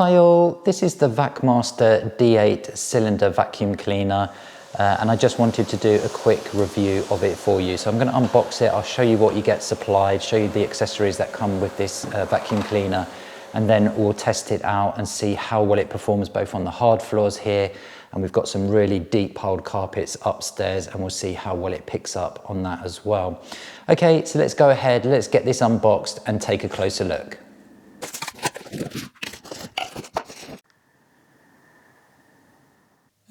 Hi all, this is the Vacmaster D8 cylinder vacuum cleaner and I just wanted to do a quick review of it for you. So I'm going to unbox it, I'll show you what you get supplied, show you the accessories that come with this vacuum cleaner, and then we'll test it out and see how well it performs both on the hard floors here, and we've got some really deep piled carpets upstairs and we'll see how well it picks up on that as well. Okay, so let's go ahead, let's get this unboxed and take a closer look.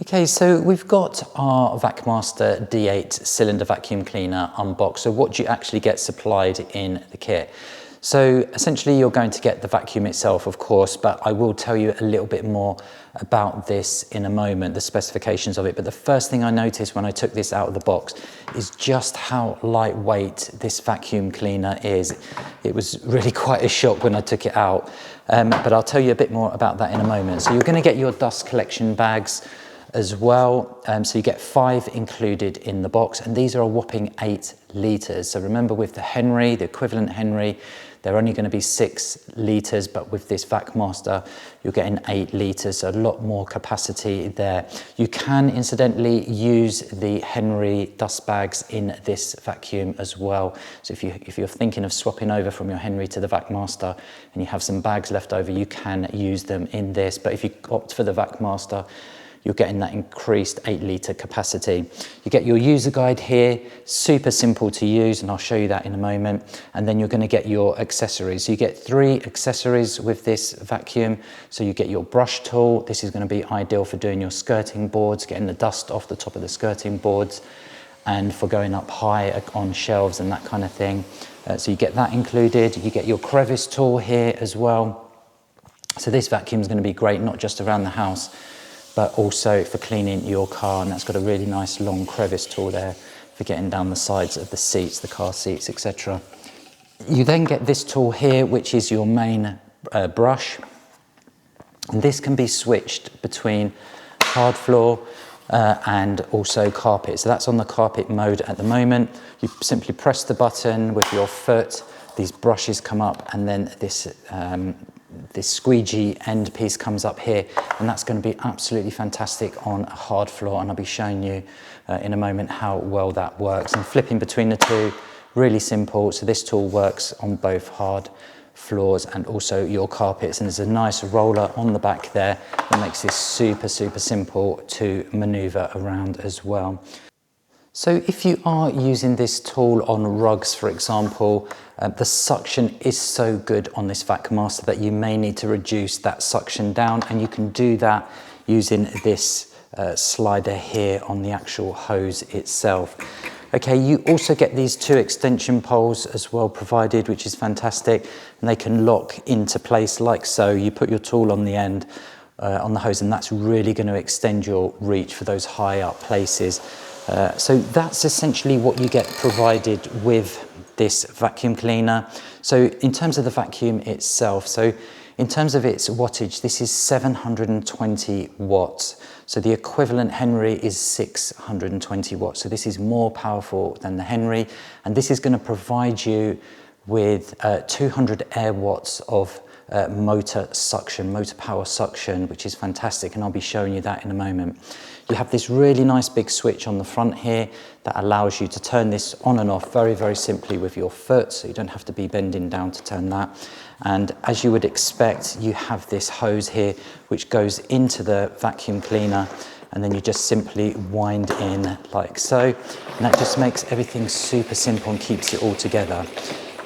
Okay, so we've got our Vacmaster D8 cylinder vacuum cleaner unboxed. So what do you actually get supplied in the kit? So essentially you're going to get the vacuum itself, of course, but I will tell you a little bit more about this in a moment, the specifications of it. But the first thing I noticed when I took this out of the box is just how lightweight this vacuum cleaner is. It was really quite a shock when I took it out, but I'll tell you a bit more about that in a moment. So you're going to get your dust collection bags as well, so you get 5 included in the box, and these are a whopping 8 litres. So remember, with the Henry, the equivalent Henry, they're only going to be 6 litres, but with this Vacmaster you're getting 8 litres, so a lot more capacity there. You can incidentally use the Henry dust bags in this vacuum as well. So if you're thinking of swapping over from your Henry to the Vacmaster and you have some bags left over, you can use them in this. But if you opt for the Vacmaster, you're getting that increased 8 litre capacity. You get your user guide here, super simple to use, and I'll show you that in a moment. And then you're going to get your accessories. So you get 3 accessories with this vacuum. So you get your brush tool. This is going to be ideal for doing your skirting boards, getting the dust off the top of the skirting boards, and for going up high on shelves and that kind of thing. So you get that included. You get your crevice tool here as well. So this vacuum is going to be great, not just around the house, but also for cleaning your car, and that's got a really nice long crevice tool there for getting down the sides of the seats, the car seats, etc. You then get this tool here, which is your main brush, and this can be switched between hard floor and also carpet. So that's on the carpet mode at the moment. You simply press the button with your foot, these brushes come up, and then this squeegee end piece comes up here, and that's going to be absolutely fantastic on a hard floor, and I'll be showing you in a moment how well that works. And flipping between the two, really simple. So this tool works on both hard floors and also your carpets, and there's a nice roller on the back there that makes this super simple to maneuver around as well. So if you are using this tool on rugs, for example, the suction is so good on this Vacmaster that you may need to reduce that suction down, and you can do that using this slider here on the actual hose itself. Okay, you also get these 2 extension poles as well provided, which is fantastic, and they can lock into place like so. You put your tool on the end on the hose, and that's really going to extend your reach for those high up places. So that's essentially what you get provided with this vacuum cleaner. So in terms of the vacuum itself, so in terms of its wattage, this is 720 watts. So the equivalent Henry is 620 watts. So this is more powerful than the Henry, and this is going to provide you with 200 air watts of motor power suction, which is fantastic, and I'll be showing you that in a moment. You have this really nice big switch on the front here that allows you to turn this on and off very simply with your foot, so you don't have to be bending down to turn that. And as you would expect, you have this hose here which goes into the vacuum cleaner, and then you just simply wind in like so, and that just makes everything super simple and keeps it all together.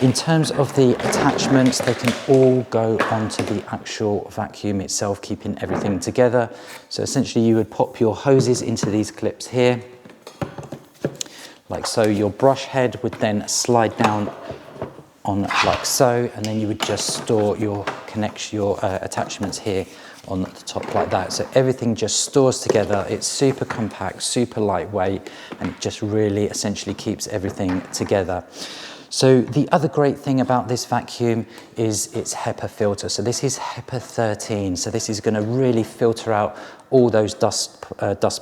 In terms of the attachments, they can all go onto the actual vacuum itself, keeping everything together. So essentially you would pop your hoses into these clips here, like so. Your brush head would then slide down on like so, and then you would just store your attachments here on the top like that. So everything just stores together. It's super compact, super lightweight, and it just really essentially keeps everything together. So the other great thing about this vacuum is its HEPA filter. So this is HEPA 13. So this is going to really filter out all those dust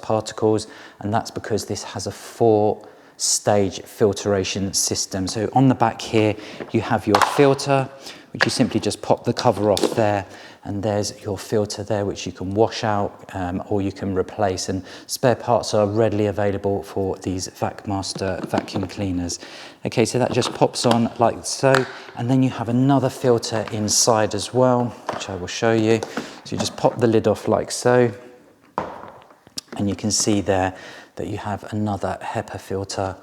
particles, and that's because this has a 4-stage filtration system. So on the back here, you have your filter, which you simply just pop the cover off there, and there's your filter there, which you can wash out or you can replace, and spare parts are readily available for these Vacmaster vacuum cleaners. Okay, so that just pops on like so, and then you have another filter inside as well, which I will show you. So you just pop the lid off like so, and you can see there that you have another HEPA filter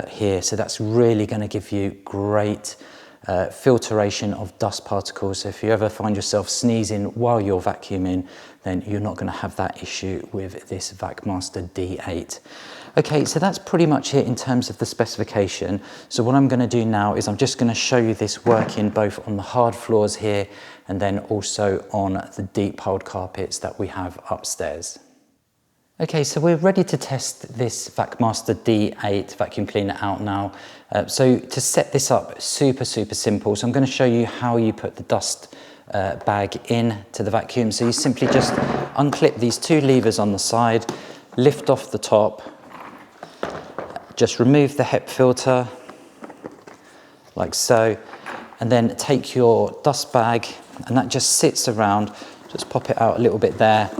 here. So that's really going to give you great filtration of dust particles. So if you ever find yourself sneezing while you're vacuuming, then you're not going to have that issue with this Vacmaster D8. Okay, so that's pretty much it in terms of the specification. So what I'm going to do now is I'm just going to show you this working both on the hard floors here and then also on the deep piled carpets that we have upstairs. Okay, so we're ready to test this Vacmaster D8 vacuum cleaner out now. So to set this up, super simple. So I'm going to show you how you put the dust bag in to the vacuum. So you simply just unclip these two levers on the side, lift off the top, just remove the HEPA filter like so, and then take your dust bag, and that just sits around. Just pop it out a little bit there.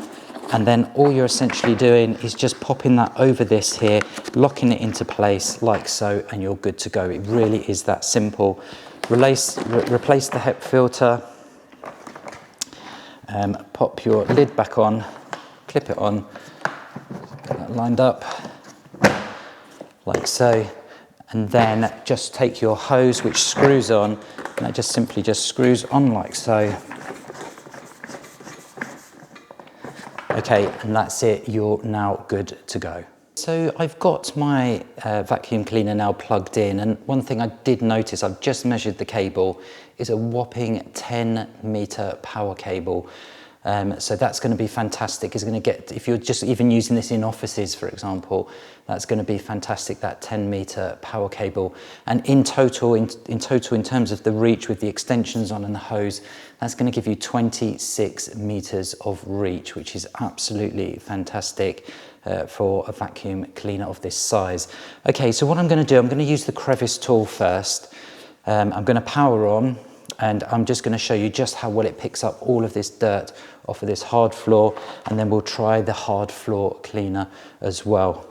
And then all you're essentially doing is just popping that over this here, locking it into place like so, and you're good to go. It really is that simple. Replace the HEPA filter, pop your lid back on, clip it on, get that lined up like so, and then just take your hose which screws on, and that just simply screws on like so. Okay, and that's it, you're now good to go. So I've got my vacuum cleaner now plugged in, and one thing I did notice, I've just measured the cable, is a whopping 10-meter power cable. So that's going to be fantastic. It's going to get, if you're just even using this in offices, for example, that's going to be fantastic, that 10-meter power cable. And in total, in terms of the reach with the extensions on and the hose, that's going to give you 26 meters of reach, which is absolutely fantastic for a vacuum cleaner of this size. Okay, so what I'm going to do, I'm going to use the crevice tool first. I'm going to power on, and I'm just going to show you just how well it picks up all of this dirt off of this hard floor, and then we'll try the hard floor cleaner as well.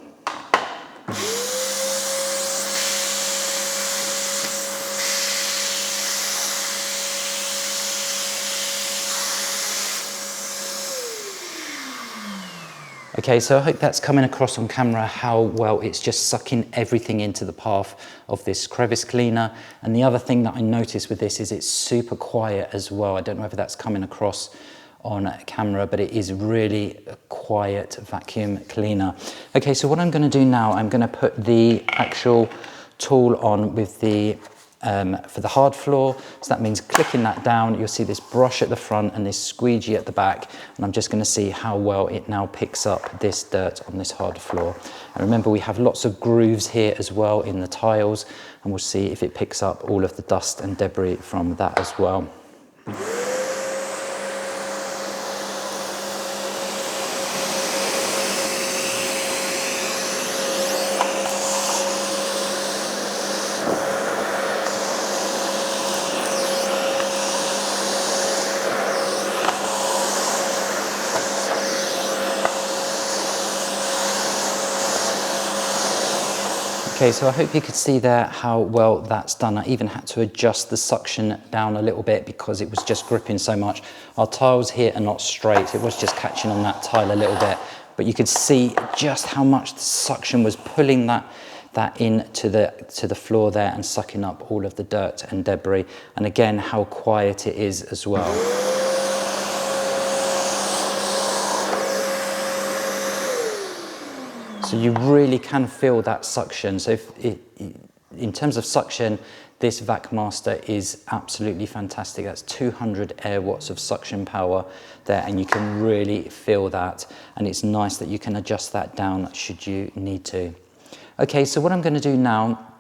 Okay, so I hope that's coming across on camera how well it's just sucking everything into the path of this crevice cleaner. And the other thing that I noticed with this is it's super quiet as well. I don't know whether that's coming across on camera, but it is really a quiet vacuum cleaner. Okay, so what I'm going to do now, I'm going to put the actual tool on with the for the hard floor. So that means clicking that down, you'll see this brush at the front and this squeegee at the back, and I'm just going to see how well it now picks up this dirt on this hard floor. And remember, we have lots of grooves here as well in the tiles, and we'll see if it picks up all of the dust and debris from that as well. Okay, so I hope you could see there how well that's done. I even had to adjust the suction down a little bit because it was just gripping so much. Our tiles here are not straight. It was just catching on that tile a little bit, but you could see just how much the suction was pulling that into the floor there and sucking up all of the dirt and debris. And again, how quiet it is as well. So you really can feel that suction. So in terms of suction, this Vacmaster is absolutely fantastic. That's 200 air watts of suction power there, and you can really feel that. And it's nice that you can adjust that down should you need to. Okay, so what I'm going to do now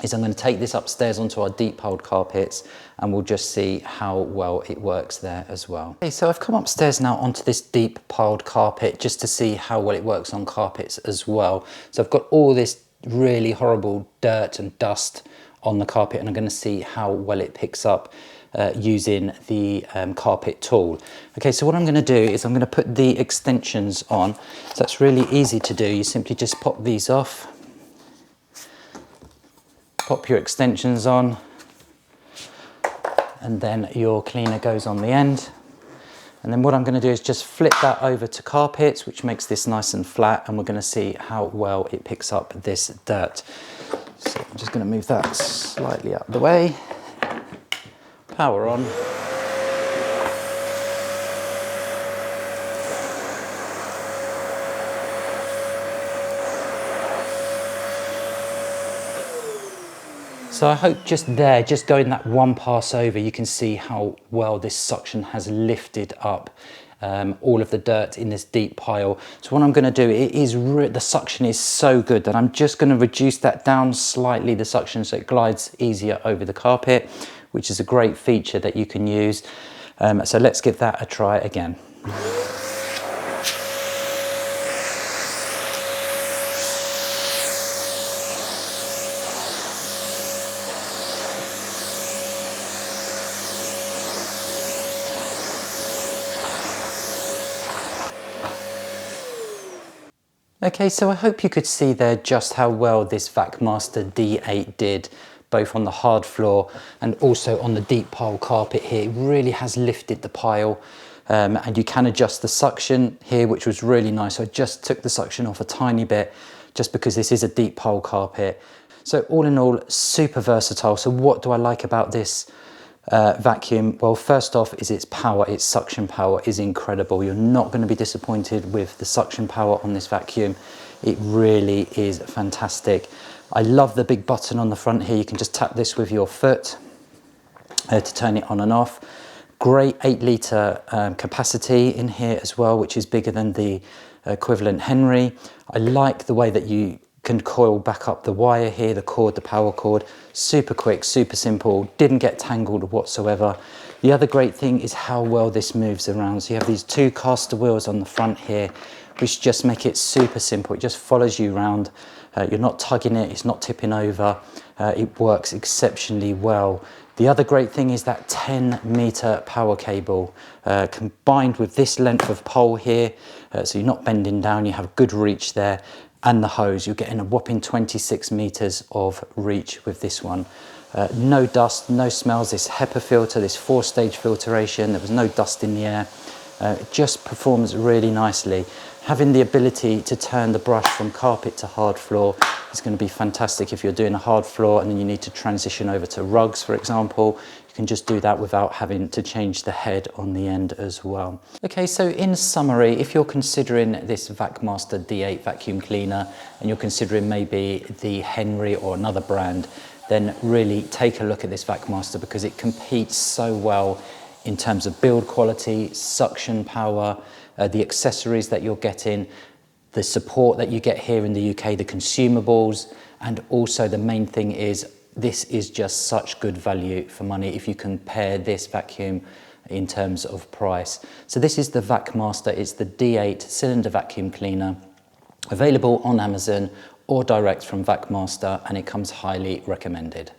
is I'm going to take this upstairs onto our deep piled carpets, and we'll just see how well it works there as well. Okay, so I've come upstairs now onto this deep piled carpet just to see how well it works on carpets as well. So I've got all this really horrible dirt and dust on the carpet, and I'm going to see how well it picks up using the carpet tool. Okay, so what I'm going to do is I'm going to put the extensions on. So that's really easy to do. You simply just pop these off, pop your extensions on, and then your cleaner goes on the end. And then what I'm going to do is just flip that over to carpets, which makes this nice and flat, and we're going to see how well it picks up this dirt. So I'm just going to move that slightly out of the way. Power on. So I hope just going that one pass over, you can see how well this suction has lifted up all of the dirt in this deep pile. So what I'm going to do, the suction is so good that I'm just going to reduce that down slightly, the suction, so it glides easier over the carpet, which is a great feature that you can use. So let's give that a try again. Okay, so I hope you could see there just how well this Vacmaster D8 did, both on the hard floor and also on the deep pile carpet here. It really has lifted the pile, and you can adjust the suction here, which was really nice. So I just took the suction off a tiny bit just because this is a deep pile carpet. So all in all, super versatile. So what do I like about this vacuum? Well, first off is its power. Its suction power is incredible. You're not going to be disappointed with the suction power on this vacuum. It really is fantastic. I love the big button on the front here. You can just tap this with your foot to turn it on and off. Great 8-litre capacity in here as well, which is bigger than the equivalent Henry. I like the way that you can coil back up the wire here, the cord, the power cord. Super quick, super simple, didn't get tangled whatsoever. The other great thing is how well this moves around. So you have these two caster wheels on the front here, which just make it super simple. It just follows you around. You're not tugging it, it's not tipping over. It works exceptionally well. The other great thing is that 10-meter power cable combined with this length of pole here, so you're not bending down, you have good reach there, and the hose. You're getting a whopping 26 meters of reach with this one. No dust, no smells, this HEPA filter, this 4-stage filtration, there was no dust in the air. It just performs really nicely. Having the ability to turn the brush from carpet to hard floor is going to be fantastic if you're doing a hard floor and then you need to transition over to rugs, for example. You can just do that without having to change the head on the end as well. Okay, so in summary, if you're considering this Vacmaster D8 vacuum cleaner and you're considering maybe the Henry or another brand, then really take a look at this Vacmaster because it competes so well in terms of build quality, suction power, the accessories that you're getting, the support that you get here in the UK, the consumables, and also the main thing is this is just such good value for money if you compare this vacuum in terms of price. So this is the Vacmaster, it's the D8 cylinder vacuum cleaner, available on Amazon or direct from Vacmaster, and it comes highly recommended.